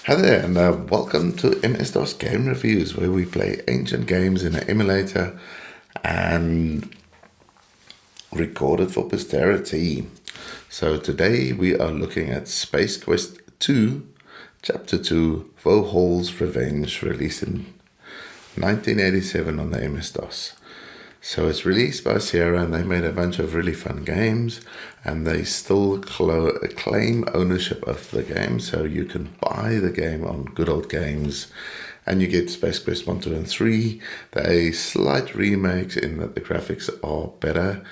Hi there, and welcome to MS-DOS Game Reviews, where we play ancient games in an emulator and record it for posterity. So today we are looking at Space Quest 2, Chapter 2, Vohaul's Revenge, released in 1987 on the MS-DOS. So it's released by Sierra, and they made a bunch of really fun games, and they still claim ownership of the game, so you can buy the game on Good Old Games, and you get Space Quest 1, 2, and 3. They slight remakes in that the graphics are better,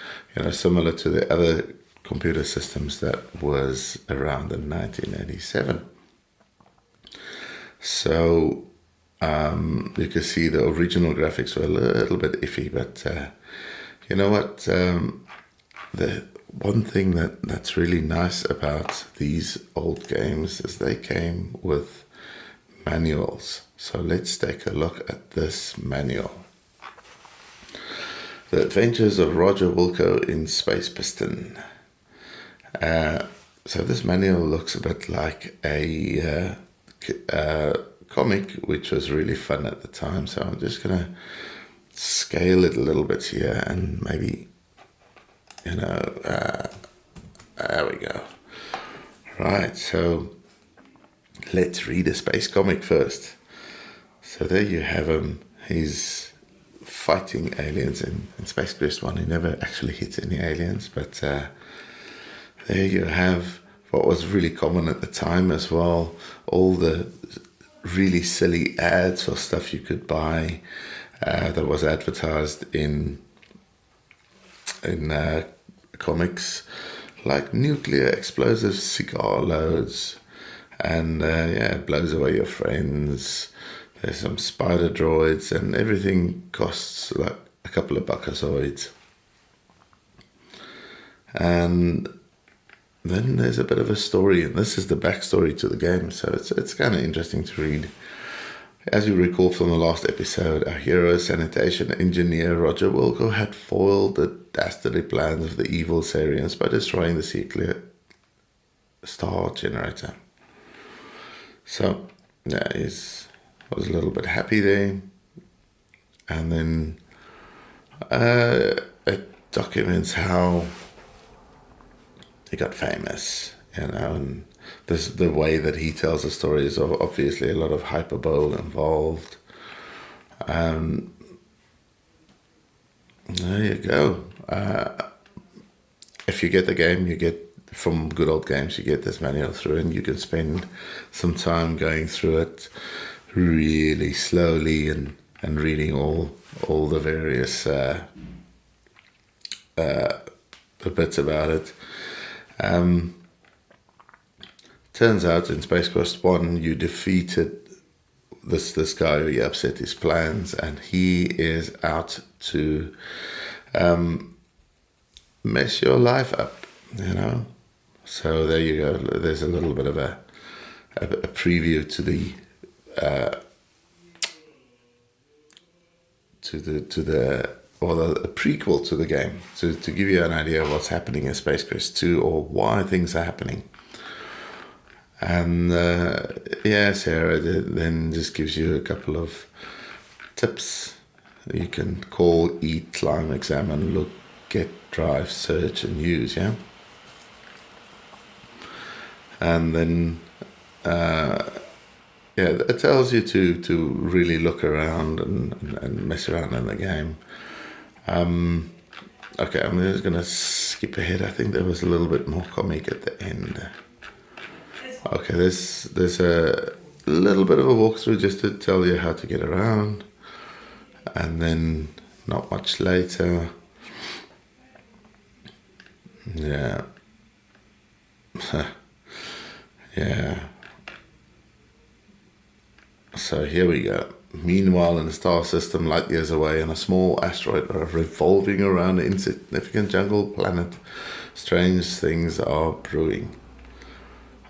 similar to the other computer systems that was around in 1987. So you can see the original graphics were a little bit iffy, but you know what? The one thing that's really nice about these old games is they came with manuals. So let's take a look at this manual. The Adventures of Roger Wilco in Space Piston. So this manual looks a bit like a comic, which was really fun at the time. So I'm just gonna scale it a little bit here, and maybe there we go. Right, so let's read a space comic first. So there you have him. He's fighting aliens in Space Quest 1. He never actually hit any aliens, but there you have what was really common at the time as well, all the really silly ads for stuff you could buy that was advertised in comics, like nuclear explosive cigar loads, and it blows away your friends. There's some spider droids, and everything costs like a couple of buckazoids. And then there's a bit of a story, and this is the backstory to the game, so it's kind of interesting to read. As you recall from the last episode, our hero, sanitation engineer Roger Wilco, had foiled the dastardly plans of the evil Sarians by destroying the Seaclear star generator. So, yeah, he was a little bit happy there. And then it documents how he got famous, and the way that he tells the story is obviously a lot of hyperbole involved. There you go. If you get the game, you get from Good Old Games, you get this manual through, and you can spend some time going through it really slowly and reading all the various bits about it. Turns out in Space Quest 1 you defeated this guy who upset his plans, and he is out to mess your life up, So there you go. There's a little bit of a preview to the a prequel to the game, to give you an idea of what's happening in Space Quest 2, or why things are happening. And Sarah then just gives you a couple of tips. You can call, eat, climb, examine, look, get, drive, search, and use, And then it tells you to really look around and mess around in the game. Okay, I'm just going to skip ahead. I think there was a little bit more comic at the end. Okay, there's a little bit of a walkthrough just to tell you how to get around. And then not much later. Yeah. Yeah. So here we go. Meanwhile, in the star system, light years away, on a small asteroid revolving around an insignificant jungle planet, strange things are brewing.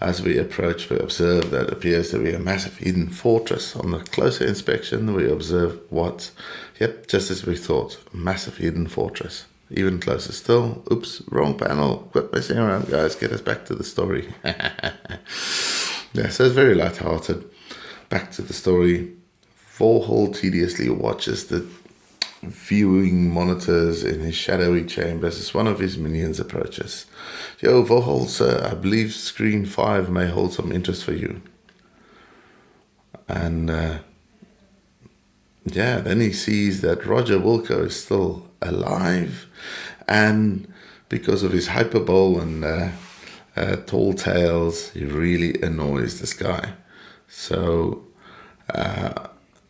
As we approach, we observe that it appears to be a massive hidden fortress. On a closer inspection, we observe what? Yep, just as we thought. A massive hidden fortress. Even closer still. Oops, wrong panel. Quit messing around, guys. Get us back to the story. Yeah, so it's very light-hearted. Back to the story. Vorhol tediously watches the viewing monitors in his shadowy chambers as one of his minions approaches. Yo, Vorhol, sir, I believe screen 5 may hold some interest for you. And yeah, then he sees that Roger Wilco is still alive, and because of his hyperbole and tall tales, he really annoys this guy. So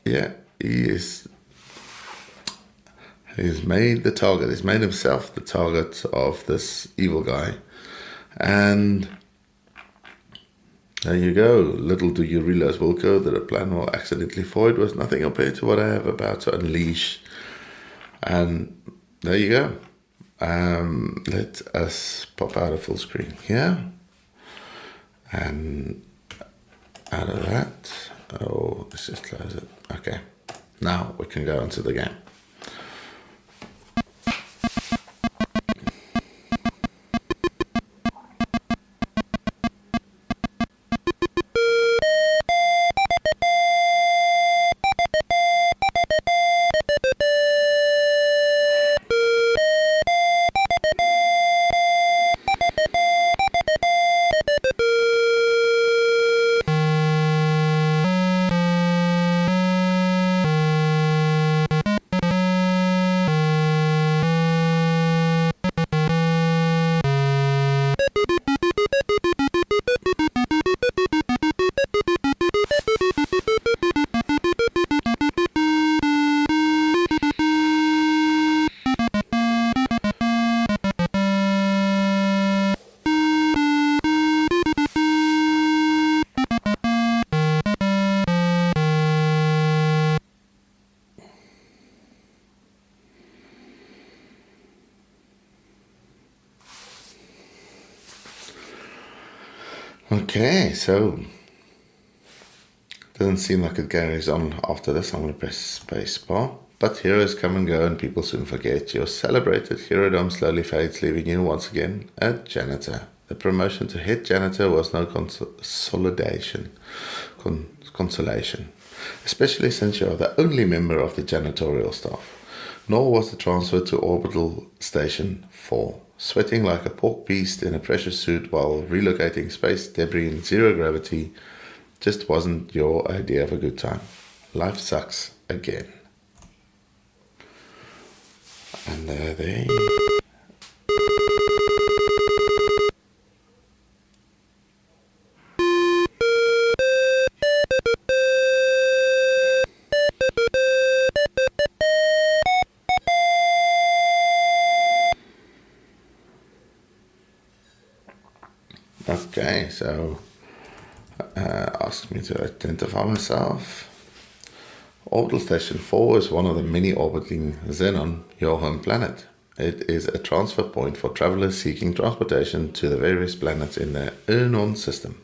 yeah, he's made the target. He's made himself the target of this evil guy, and there you go. Little do you realize, Wilco, that a plan will accidentally void was nothing compared to what I have about to unleash. And there you go. Let us pop out of full screen here. And out of that, let's just close it. Okay, now we can go into the game. Okay, so doesn't seem like it carries on after this. I'm going to press space bar. But heroes come and go and people soon forget. Your celebrated herodom slowly fades, leaving you once again a janitor. The promotion to head janitor was no consolation, especially since you are the only member of the janitorial staff. Nor was the transfer to orbital station 4. Sweating like a pork beast in a pressure suit while relocating space debris in zero gravity just wasn't your idea of a good time. Life sucks again. And they... Okay, so asks me to identify myself. Orbital Station 4 is one of the many orbiting Xenon, your home planet. It is a transfer point for travelers seeking transportation to the various planets in the Ernon system.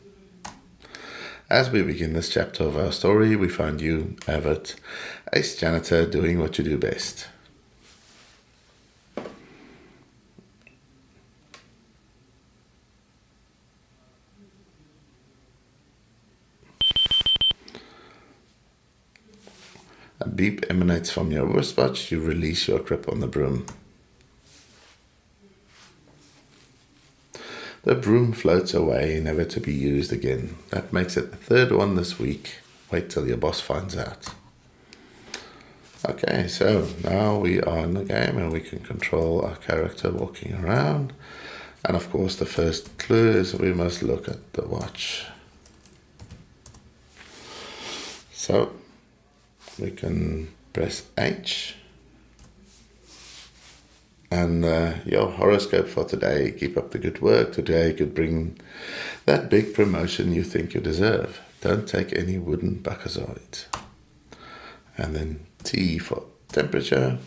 As we begin this chapter of our story, we find you, Avert, ace janitor, doing what you do best. A beep emanates from your wristwatch. You release your grip on the broom. The broom floats away, never to be used again. That makes it the third one this week. Wait till your boss finds out. Okay, so now we are in the game and we can control our character walking around. And of course the first clue is we must look at the watch. So we can press H. And your horoscope for today: keep up the good work. Today could bring that big promotion you think you deserve. Don't take any wooden buckazoids. And then T for temperature.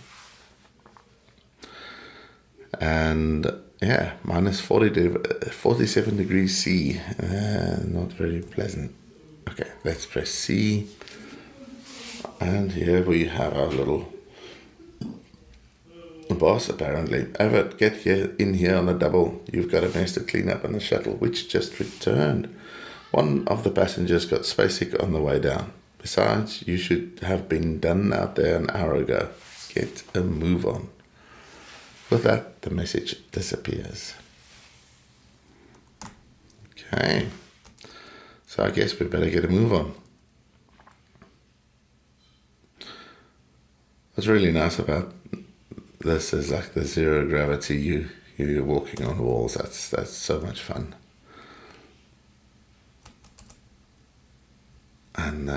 And yeah, minus 47 degrees C. Not very pleasant. Okay, let's press C. And here we have our little boss, apparently. Avert, get in here on a double. You've got a mess to clean up on the shuttle, which just returned. One of the passengers got spacesick on the way down. Besides, you should have been done out there an hour ago. Get a move on. With that, the message disappears. Okay. So I guess we better get a move on. What's really nice about this is like the zero gravity. You're walking on walls. That's so much fun. And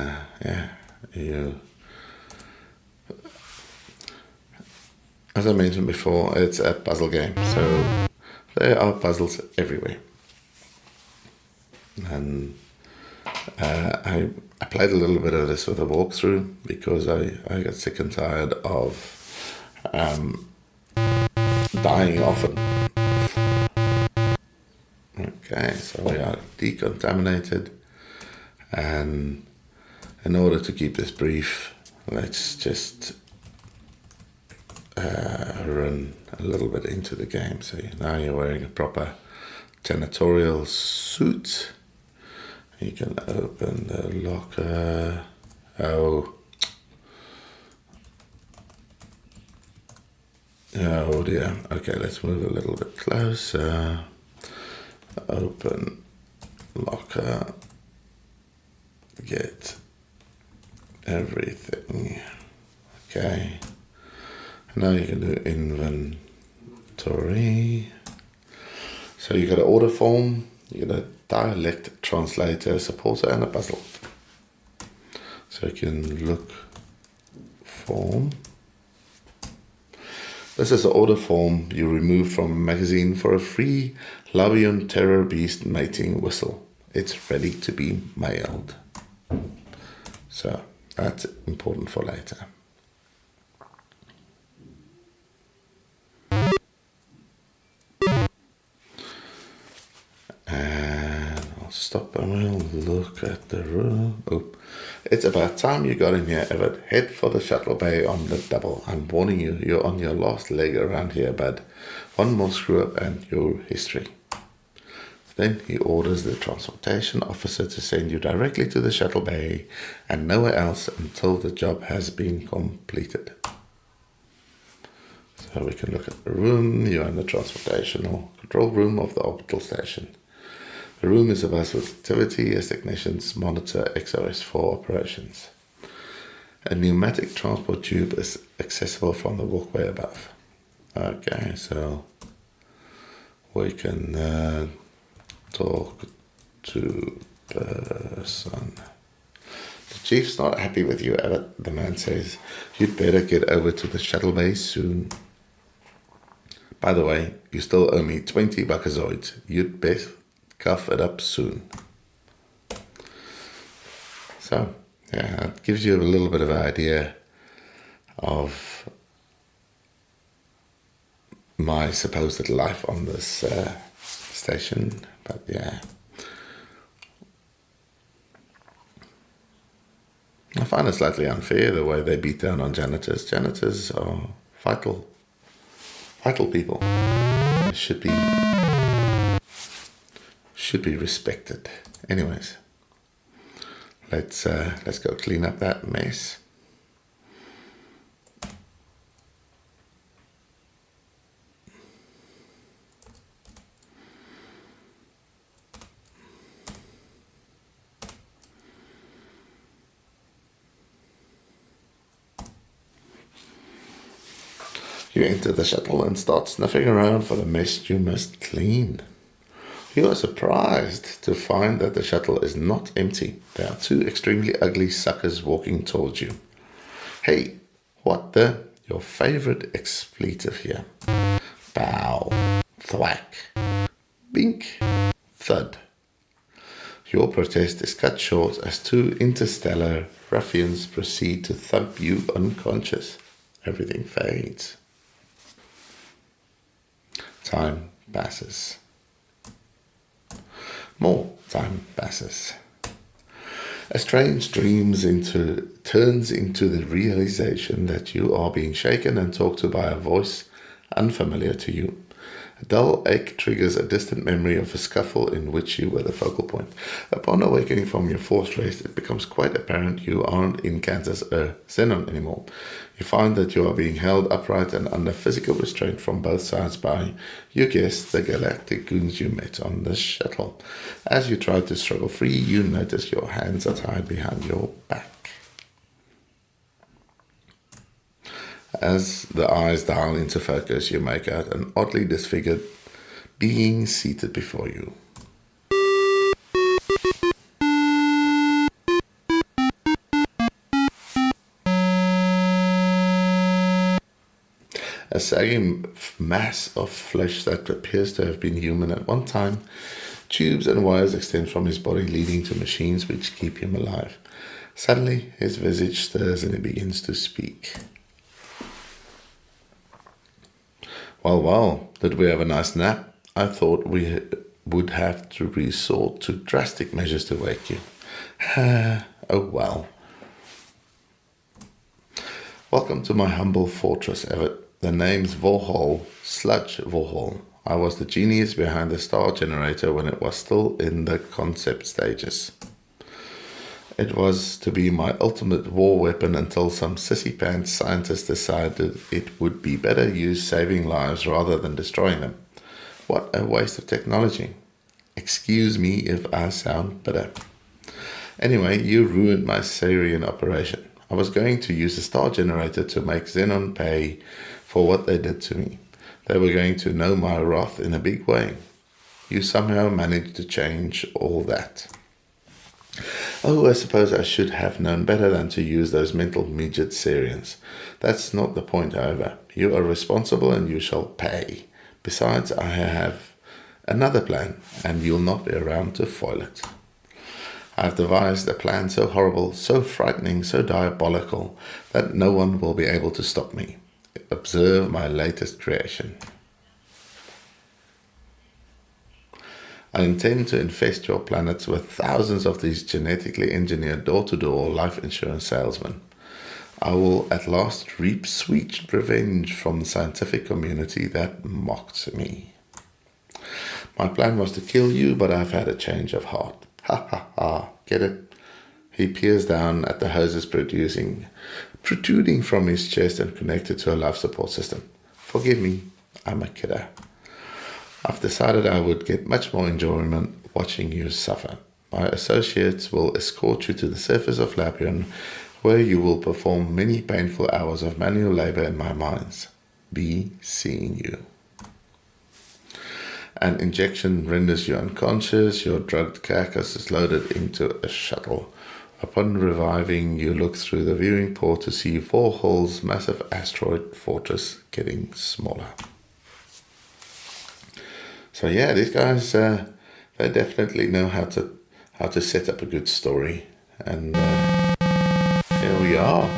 as I mentioned before, it's a puzzle game. So there are puzzles everywhere. And I played a little bit of this with a walkthrough because I got sick and tired of dying often. Okay, so we are decontaminated, and in order to keep this brief, let's just run a little bit into the game. So now you're wearing a proper janitorial suit. You can open the locker. Oh dear. Okay, let's move a little bit closer. Open locker. Get everything. Okay. Now you can do inventory. So you got an order form, you got a dialect translator, supporter, and a puzzle. So you can look form. This is the order form you removed from a magazine for a free Labion Terror Beast mating whistle. It's ready to be mailed. So that's important for later. And I'll stop and we'll look at the room. Oh, it's about time you got in here, Everett. Head for the shuttle bay on the double. I'm warning you, you're on your last leg around here, bud. One more screw up and your history. Then he orders the transportation officer to send you directly to the shuttle bay and nowhere else until the job has been completed. So we can look at the room. You're in the transportation or control room of the orbital station. The room is abuzz with activity as technicians monitor XOS4 operations. A pneumatic transport tube is accessible from the walkway above. Okay, so we can talk to person. The chief's not happy with you, Abbott, the man says. You'd better get over to the shuttle bay soon. By the way, you still owe me 20 buckazoids. You'd best cough it up soon. So, yeah, it gives you a little bit of an idea of my supposed life on this station. But yeah, I find it slightly unfair the way they beat down on janitors. Janitors are vital people. They should be respected. Anyways, let's go clean up that mess. You enter the shuttle and start sniffing around for the mess you must clean. You are surprised to find that the shuttle is not empty. There are two extremely ugly suckers walking towards you. Hey, what the? Your favorite expletive here. Bow, thwack, bink, thud. Your protest is cut short as two interstellar ruffians proceed to thump you unconscious. Everything fades. Time passes. More time passes. A strange dream turns into the realization that you are being shaken and talked to by a voice unfamiliar to you. A dull ache triggers a distant memory of a scuffle in which you were the focal point. Upon awakening from your forced rest, it becomes quite apparent you aren't in Kansas or Xenon anymore. You find that you are being held upright and under physical restraint from both sides by, you guessed, the galactic goons you met on the shuttle. As you try to struggle free, you notice your hands are tied behind your back. As the eyes dial into focus, you make out an oddly disfigured being seated before you. A sagging mass of flesh that appears to have been human at one time. Tubes and wires extend from his body, leading to machines which keep him alive. Suddenly, his visage stirs and he begins to speak. Well, did we have a nice nap? I thought we would have to resort to drastic measures to wake you. Oh well. Welcome to my humble fortress, Everett. The name's Vorhol, Sludge Vorhol. I was the genius behind the star generator when it was still in the concept stages. It was to be my ultimate war weapon until some sissy pants scientists decided it would be better used saving lives rather than destroying them. What a waste of technology. Excuse me if I sound bitter. Anyway, you ruined my Syrian operation. I was going to use the star generator to make Xenon pay for what they did to me. They were going to know my wrath in a big way. You somehow managed to change all that. Oh, I suppose I should have known better than to use those mental midget Syrians. That's not the point, however. You are responsible and you shall pay. Besides, I have another plan, and you'll not be around to foil it. I've devised a plan so horrible, so frightening, so diabolical, that no one will be able to stop me. Observe my latest creation. I intend to infest your planets with thousands of these genetically engineered door-to-door life insurance salesmen. I will at last reap sweet revenge from the scientific community that mocked me. My plan was to kill you, but I've had a change of heart. Ha ha ha, get it? He peers down at the hoses protruding from his chest and connected to a life support system. Forgive me, I'm a kidder. I've decided I would get much more enjoyment watching you suffer. My associates will escort you to the surface of Lapion, where you will perform many painful hours of manual labor in my mines. Be seeing you. An injection renders you unconscious. Your drugged carcass is loaded into a shuttle. Upon reviving, you look through the viewing port to see Vorhol's massive asteroid fortress getting smaller. So yeah, these guys, they definitely know how to set up a good story, and here we are.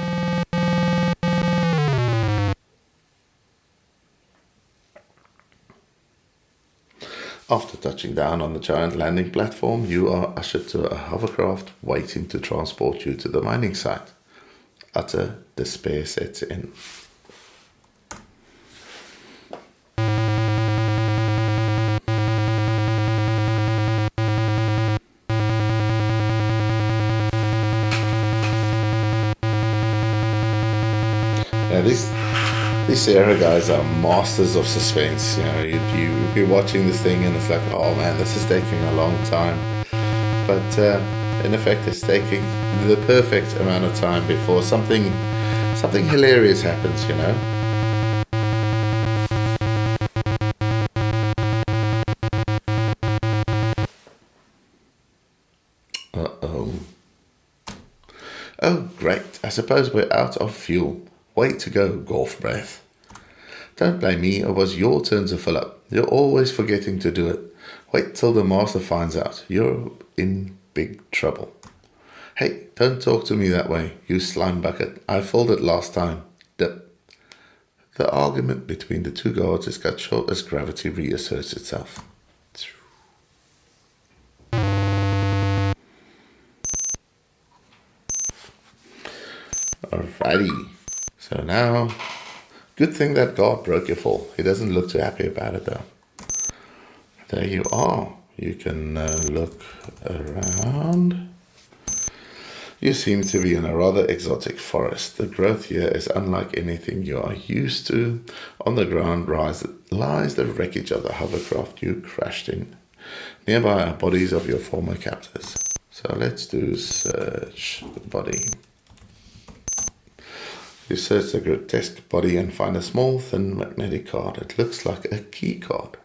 After touching down on the giant landing platform, you are ushered to a hovercraft waiting to transport you to the mining site. Utter despair sets in. Yeah, these Sierra guys are masters of suspense. You know, you'd be watching this thing and it's like, oh man, this is taking a long time. But in effect, it's taking the perfect amount of time before something hilarious happens, you know. Uh-oh. Oh, great. I suppose we're out of fuel. Way to go, golf breath. Don't blame me, it was your turn to fill up. You're always forgetting to do it. Wait till the master finds out. You're in big trouble. Hey, don't talk to me that way, you slime bucket. I filled it last time. Dip. The argument between the two gods is cut short as gravity reasserts itself. Alrighty. So now, good thing that God broke your fall. He doesn't look too happy about it though. there you are. You can look around. You seem to be in a rather exotic forest. The growth here is unlike anything you are used to. On the ground lies the wreckage of the hovercraft you crashed in. Nearby are bodies of your former captors. So let's do search body. You search the grotesque body and find a small thin magnetic card. It looks like a key card.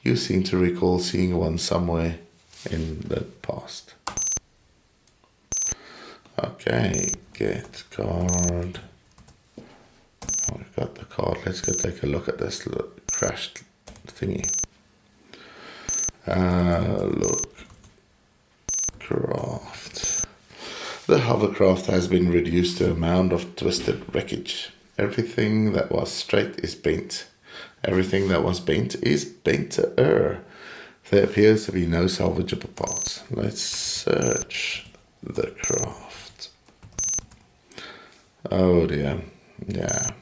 You seem to recall seeing one somewhere in the past. Okay, get card. Oh, we've got the card. Let's go take a look at this crashed thingy. Look, craft. The hovercraft has been reduced to a mound of twisted wreckage. Everything that was straight is bent. Everything that was bent is benter. There appears to be no salvageable parts. Let's search the craft. Oh dear. Yeah.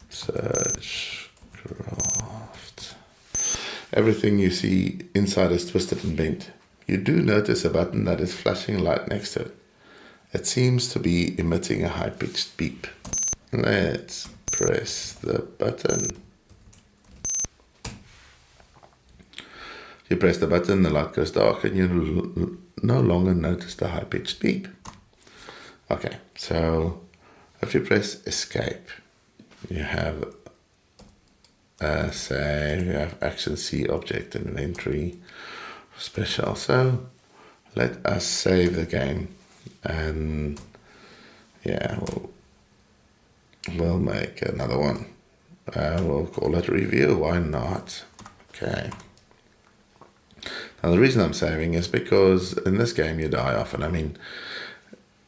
Search craft. Everything you see inside is twisted and bent. You do notice a button that is flashing light next to it. It seems to be emitting a high-pitched beep. Let's press the button. You press the button, the light goes dark, and you no longer notice the high-pitched beep. Okay, so if you press escape, you have save, you have action C, object, inventory, special. So let us save the game, and yeah, we'll make another one. We'll call it review. Why not? Okay. Now the reason I'm saving is because in this game you die often. I mean,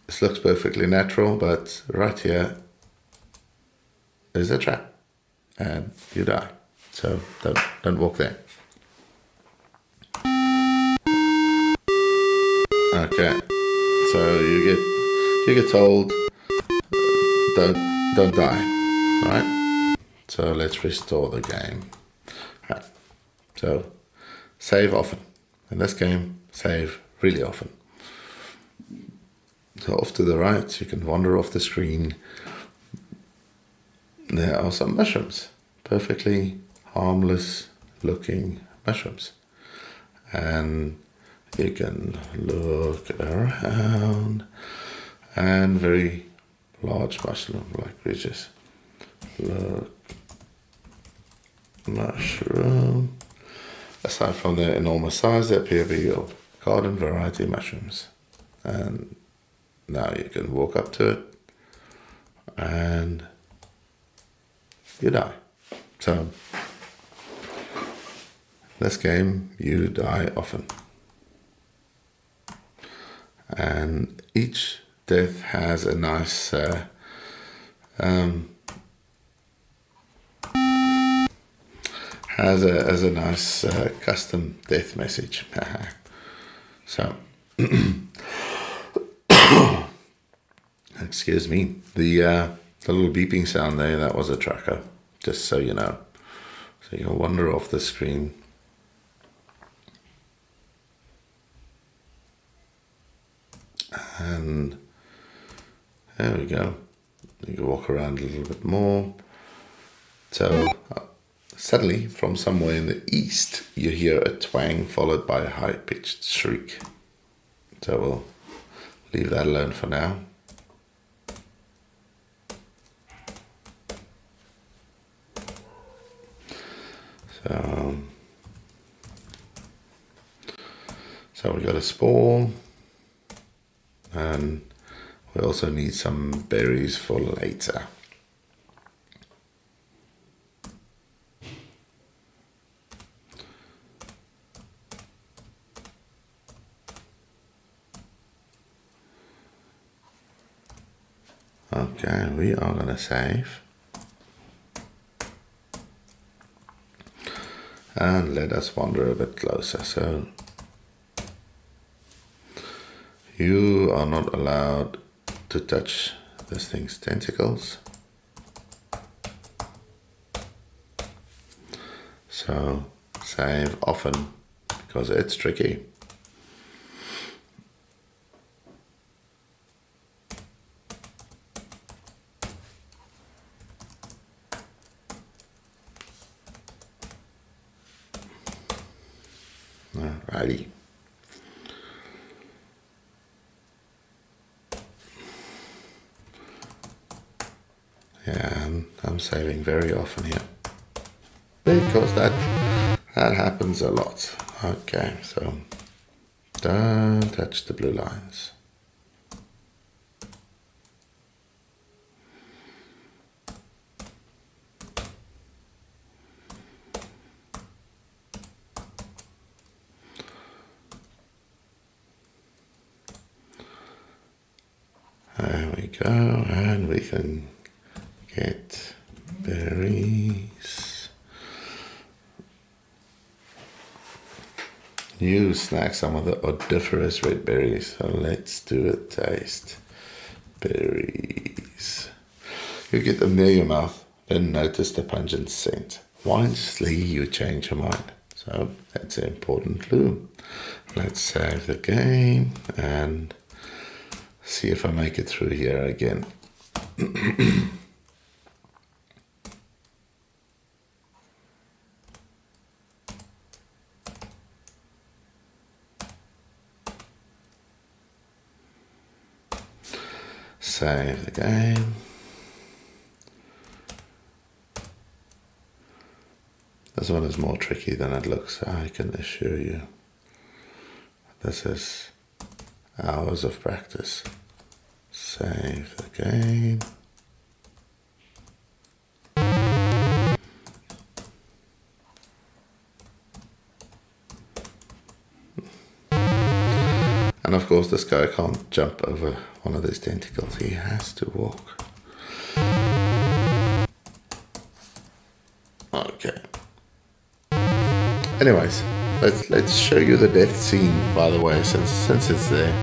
this looks perfectly natural, but right here is a trap, and you die. So don't walk there. Okay. So you get told don't die, right? So let's restore the game. Right. So save often. In this game, save really often. So off to the right, you can wander off the screen. There are some mushrooms, perfectly harmless looking mushrooms. And you can look around, and very large mushroom-like creatures. Look, mushroom. Aside from their enormous size, they appear to be your garden variety mushrooms. And now you can walk up to it, and you die. So, this game, you die often. And each death has a nice has a nice custom death message. So excuse me, the little beeping sound there, that was a tracker, just so you know. So you'll wander off the screen. And there we go. You can walk around a little bit more. So suddenly, from somewhere in the east, you hear a twang followed by a high-pitched shriek. So we'll leave that alone for now. So we got a spore, and we also need some berries for later. Okay, we are going to save. And let us wander a bit closer. So you are not allowed to touch this thing's tentacles. So save often because it's tricky. Alrighty. Yeah, I'm saving very often here because that happens a lot. Okay, so don't touch the blue lines. There we go, and we can get berries. You snack some of the odoriferous red berries, so let's do a taste. Berries. You get them near your mouth, then notice the pungent scent. Wisely, you change your mind. So that's an important clue. Let's save the game and see if I make it through here again. Save the game. This one is more tricky than it looks, I can assure you. This is hours of practice. Save the game. And of course this guy can't jump over one of these tentacles, he has to walk. Okay. Anyways, let's show you the death scene, by the way, since it's there.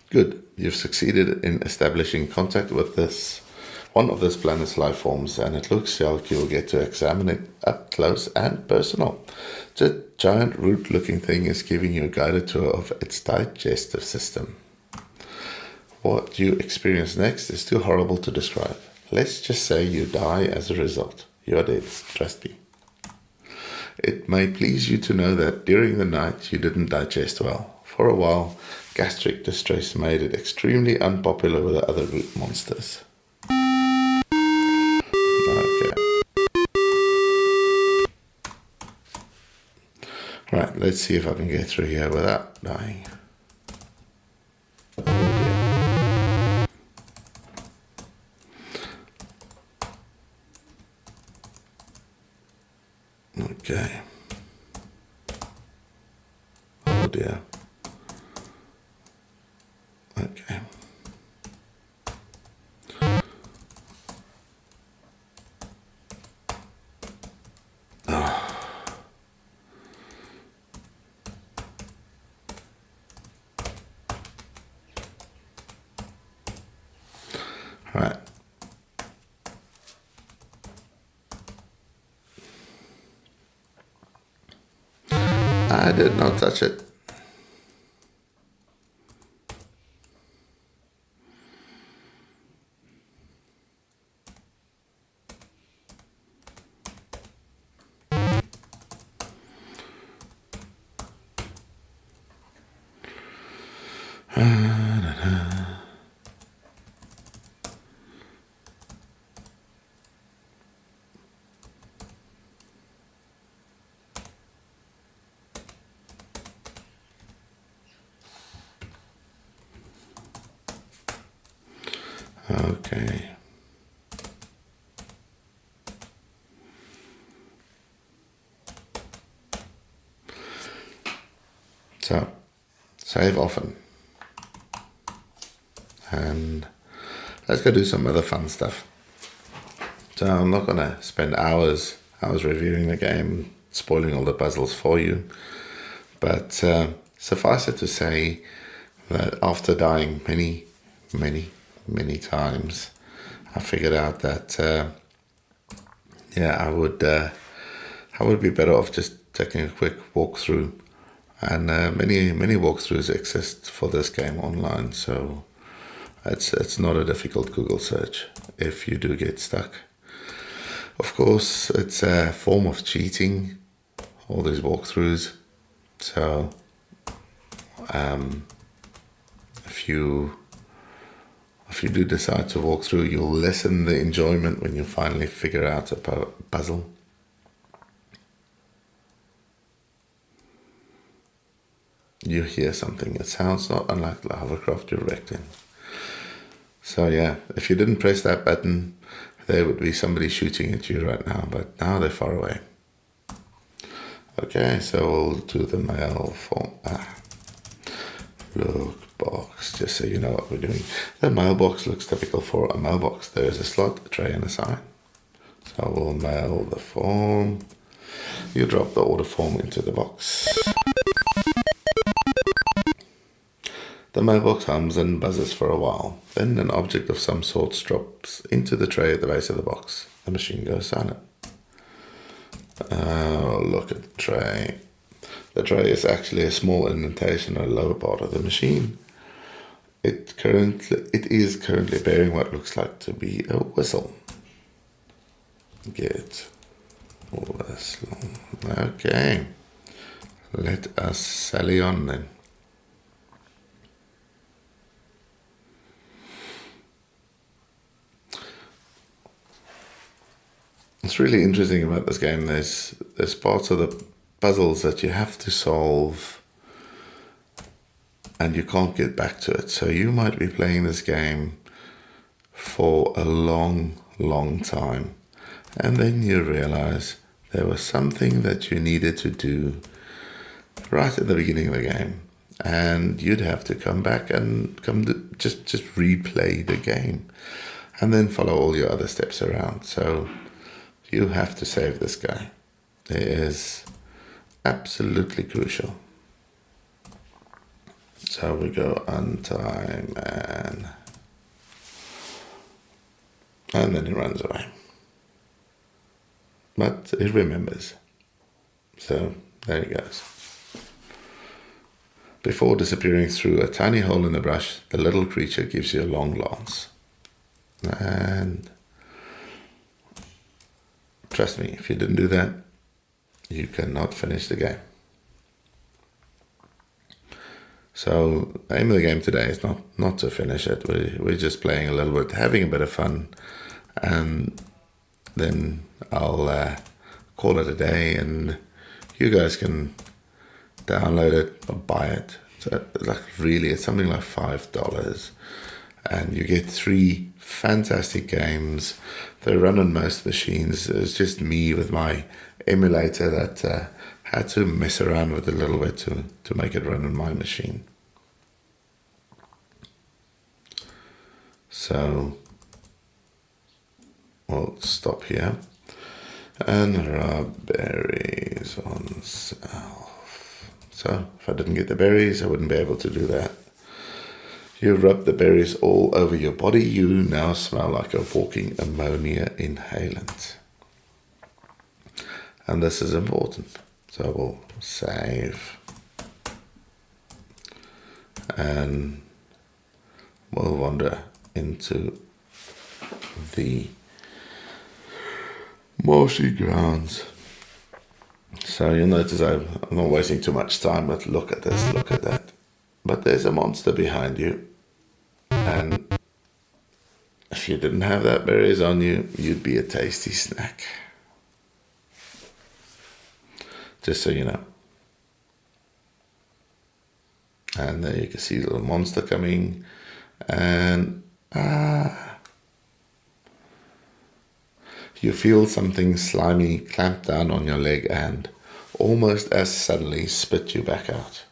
Good, you've succeeded in establishing contact with one of this planet's life forms, and it looks like you'll get to examine it up close and personal. The giant root-looking thing is giving you a guided tour of its digestive system. What you experience next is too horrible to describe. Let's just say you die as a result. You are dead, trust me. It may please you to know that during the night you didn't digest well. For a while, gastric distress made it extremely unpopular with the other root monsters. Okay. Right, let's see if I can get through here without dying. Okay. Oh dear. Okay. Right. I did not touch it. Okay. So, save often. And let's go do some other fun stuff. So I'm not going to spend hours reviewing the game, spoiling all the puzzles for you. But suffice it to say that after dying many times, I figured out that yeah, I would be better off just taking a quick walkthrough. And many walkthroughs exist for this game online, so it's not a difficult Google search if you do get stuck. Of course, it's a form of cheating, all these walkthroughs. So if you do decide to walk through, you'll lessen the enjoyment when you finally figure out a puzzle. You hear something. It sounds not unlike the hovercraft you're wrecked in. So yeah, if you didn't press that button, there would be somebody shooting at you right now, but now they're far away. Okay, so we'll do the mail form. Look box, just so you know what we're doing. The mailbox looks typical for a mailbox. There is a slot, a tray, and a sign. So we'll mail the form. You drop the order form into the box. The mailbox hums and buzzes for a while. Then an object of some sort drops into the tray at the base of the box. The machine goes silent. Look at the tray. The tray is actually a small indentation on the lower part of the machine. It is currently bearing what looks like to be a whistle. Get whistle. Okay. Let us sally on then. It's really interesting about this game. There's parts of the puzzles that you have to solve and you can't get back to it. So you might be playing this game for a long time, and then you realize there was something that you needed to do right at the beginning of the game, and you'd have to come back and just replay the game and then follow all your other steps around. So you have to save this guy. It is absolutely crucial. So we go untime and then he runs away. But he remembers. So there he goes. Before disappearing through a tiny hole in the brush, the little creature gives you a long glance. And trust me, if you didn't do that, you cannot finish the game. So the aim of the game today is not to finish it. We're just playing a little bit, having a bit of fun, and then I'll call it a day, and you guys can download it or buy it. So it's something like $5, and you get 3 fantastic games. They run on most machines. It's just me with my emulator that had to mess around with a little bit to make it run on my machine. So we'll stop here. And rub berries on self. So if I didn't get the berries, I wouldn't be able to do that. You rub the berries all over your body. You now smell like a walking ammonia inhalant. And this is important. So we'll save. And we'll wander into the marshy grounds. So you'll notice I'm not wasting too much time, but look at this, look at that. But there's a monster behind you. And if you didn't have that berries on you, you'd be a tasty snack. Just so you know. And there you can see the little monster coming. And you feel something slimy clamp down on your leg and almost as suddenly spit you back out.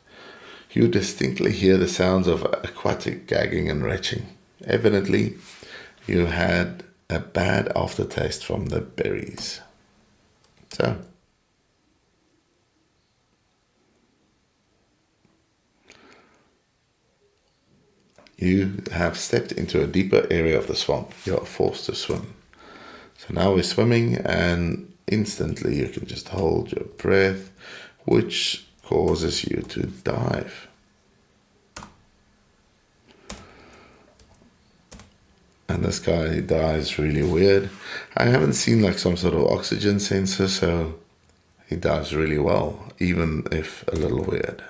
You distinctly hear the sounds of aquatic gagging and retching. Evidently, you had a bad aftertaste from the berries. So, you have stepped into a deeper area of the swamp. You are forced to swim. So now we're swimming, and instantly you can just hold your breath, which causes you to dive. And this guy dives really weird. I haven't seen like some sort of oxygen sensor, so he dives really well, even if a little weird.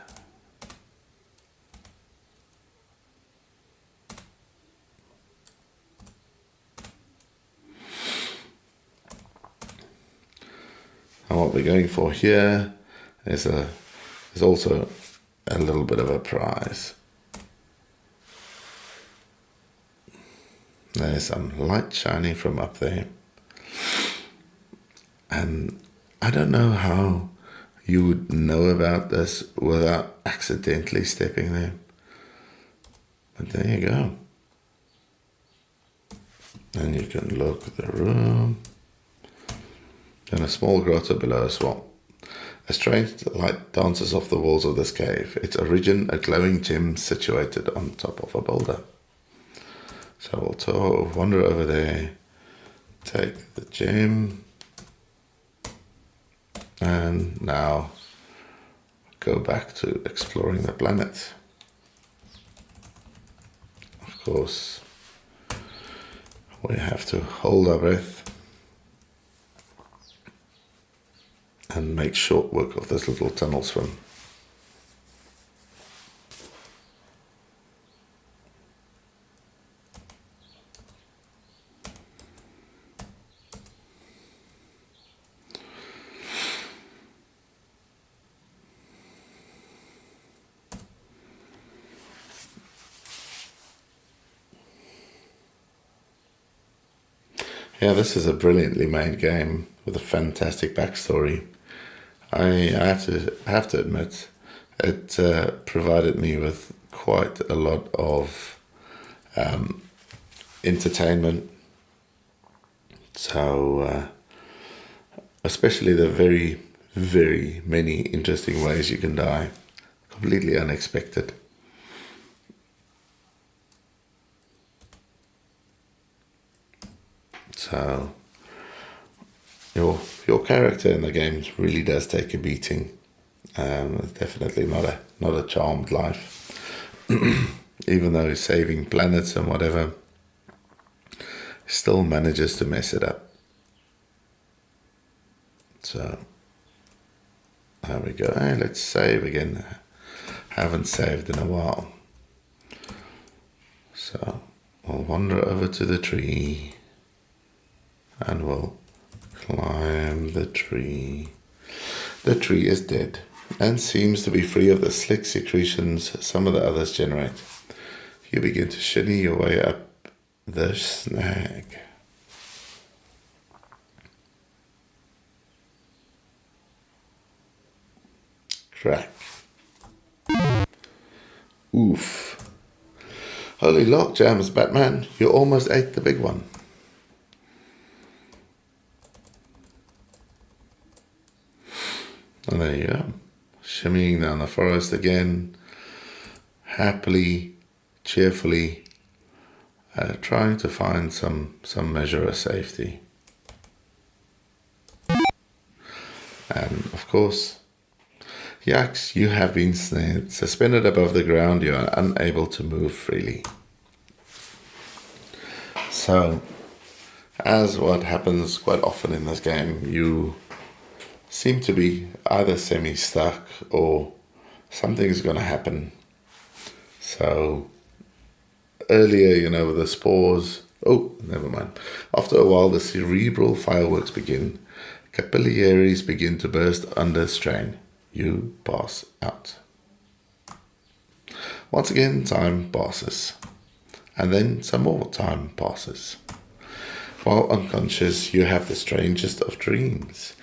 And what we're going for here is also a little bit of a prize. There's some light shining from up there. And I don't know how you would know about this without accidentally stepping there. But there you go. And you can look at the room. And a small grotto below as well. A strange light dances off the walls of this cave. Its origin, a glowing gem situated on top of a boulder. So we'll wander over there, take the gem, and now go back to exploring the planet. Of course, we have to hold our breath and make short work of this little tunnel swim. Yeah, this is a brilliantly made game with a fantastic backstory. I have to admit, it provided me with quite a lot of entertainment. So, especially the very, very many interesting ways you can die, completely unexpected. So your character in the game really does take a beating. It's definitely not a charmed life. Even though he's saving planets and whatever, he still manages to mess it up. So there we go. Hey, let's save again. Haven't saved in a while. So we'll wander over to the tree and we'll climb the tree. The tree is dead and seems to be free of the slick secretions some of the others generate. You begin to shinny your way up the snag. Crack. Oof. Holy lock jams, Batman. You almost ate the big one. And there you go. Shimmying down the forest again. Happily, cheerfully, trying to find some measure of safety. And of course, yikes, you have been snared. Suspended above the ground, you are unable to move freely. So, as what happens quite often in this game, you seem to be either semi-stuck or something's going to happen. So, earlier, with the spores, never mind. After a while, the cerebral fireworks begin. Capillaries begin to burst under strain. You pass out. Once again, time passes. And then some more time passes. While unconscious, you have the strangest of dreams.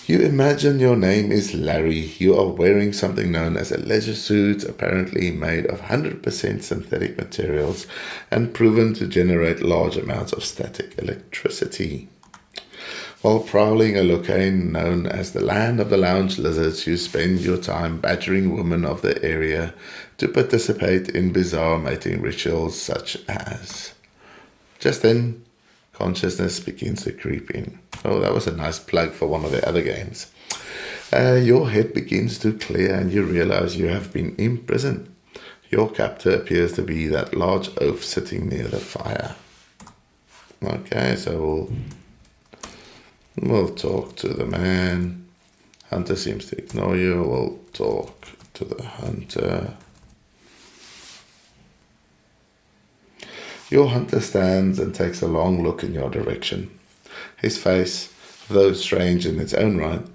You imagine your name is Larry. You are wearing something known as a leisure suit, apparently made of 100% synthetic materials and proven to generate large amounts of static electricity. While prowling a locale known as the land of the lounge lizards, you spend your time badgering women of the area to participate in bizarre mating rituals such as... Just then, Consciousness begins to creep in. Oh, that was a nice plug for one of the other games. Your head begins to clear and you realize you have been imprisoned. Your captor appears to be that large oaf sitting near the fire. Okay, so we'll talk to the man. Hunter seems to ignore you. We'll talk to the hunter. Your hunter stands and takes a long look in your direction. His face, though strange in its own right,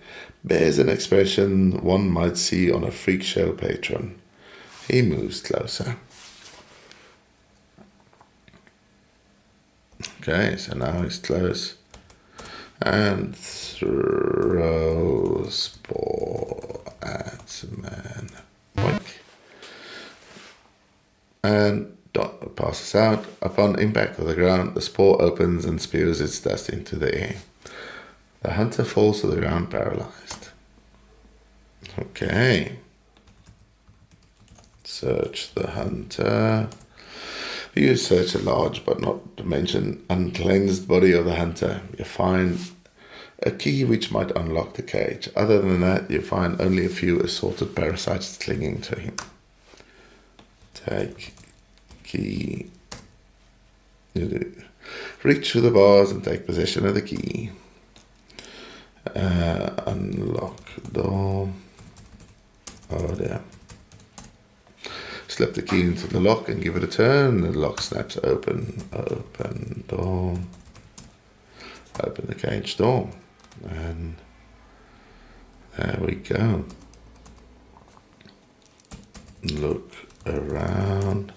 bears an expression one might see on a freak show patron. He moves closer. Okay, so now he's close. And throws spore at man. Boink. And dot passes out. Upon impact of the ground, the spore opens and spews its dust into the air. The hunter falls to the ground paralyzed. Okay. Search the hunter. You search a large but not to mention uncleansed body of the hunter. You find a key which might unlock the cage. Other than that, you find only a few assorted parasites clinging to him. Take key. Reach through the bars and take possession of the key. Unlock door. Oh dear. Slip the key into the lock and give it a turn. The lock snaps open. Open door. Open the cage door. And there we go. Look around.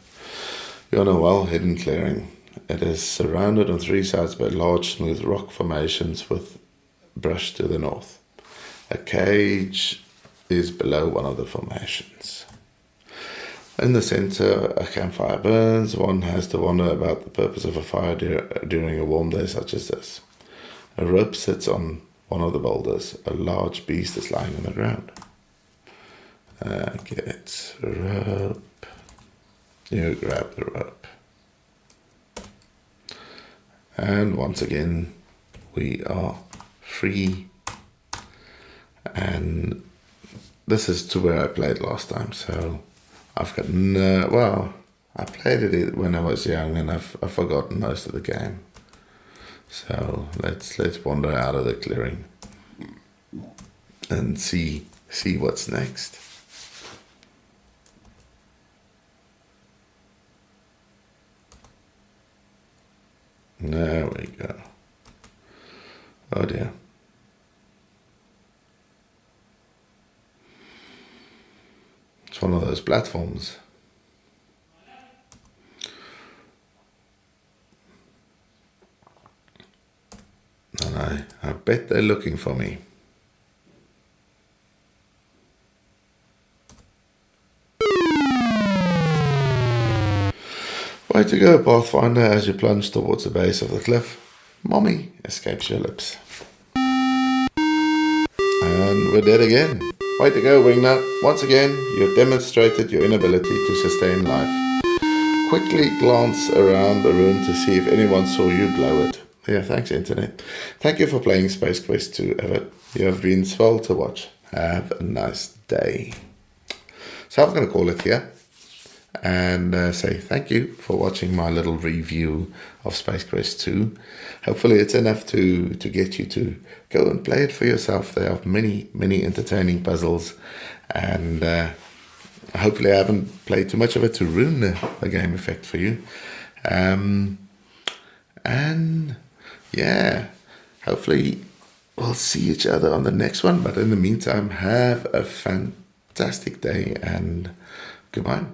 You're in a well-hidden clearing. It is surrounded on three sides by large, smooth rock formations with brush to the north. A cage is below one of the formations. In the center, a campfire burns. One has to wonder about the purpose of a fire during a warm day such as this. A rope sits on one of the boulders. A large beast is lying on the ground. Get rope. You grab the rope. And once again, we are free. And this is to where I played last time, so I've got no, well, I played it when I was young and I've forgotten most of the game. So let's wander out of the clearing and see what's next. There we go. Oh dear. It's one of those platforms. And I bet they're looking for me. Way to go, Pathfinder, as you plunge towards the base of the cliff. Mommy escapes your lips. And we're dead again. Way to go, Wingnut. Once again, you've demonstrated your inability to sustain life. Quickly glance around the room to see if anyone saw you blow it. Yeah, thanks, Internet. Thank you for playing Space Quest 2, Everett. You have been swell to watch. Have a nice day. So I'm going to call it here and say thank you for watching my little review of Space Quest 2. Hopefully it's enough to get you to go and play it for yourself. There are many entertaining puzzles, and hopefully I haven't played too much of it to ruin the game effect for you. And yeah, hopefully we'll see each other on the next one, but in the meantime, have a fantastic day and goodbye.